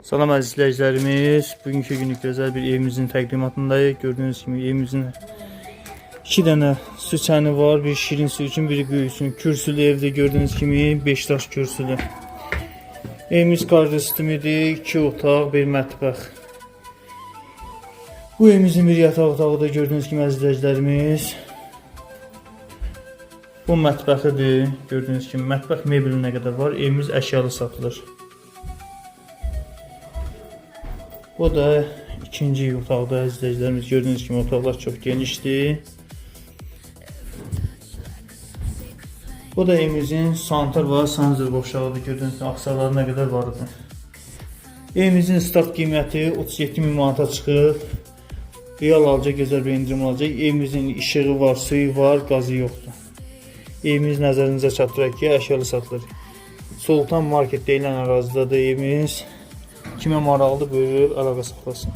Salam əziz izləyicilərimiz, bugünkü günlük gözəl bir evimizin təqdimatındayıq. Gördüğünüz kimi evimizin 2 dənə su çəni var, bir şirin su üçün, biri qıy üçün. Kürsülü evdə gördüğünüz kimi 5 daş kürsülü. Evimiz qarlı sistemidir, 2 otaq, bir mətbəx. Bu evimizin bir yataq otağı da gördüğünüz kimi əziz izləyicilərimiz. Bu mətbəxidir, gördüğünüz kimi mətbəx mebelinə qədər var. Evimiz əşyalı satılır. Bu da ikinci otaqda izləyicilərimiz, gördüğünüz kimi otaqlar çox genişdir. Bu da evimizin sanitar və sanitär qovşağıdır, gördüğünüz kimi aksarları nə qədər vardır. Evimizin start qiyməti 37.000 manata çıxıb. Real alacaq, gözəl bir indirim alacaq. Evimizin işığı var, suyu var, qazı yoxdur. Evimiz nəzərinizə çatdıraq ki, əşyalı satılır. Sultan Market deyilən ərazidadır evimiz. Kimə maraqlı buyurur, əlaqə saxlasın.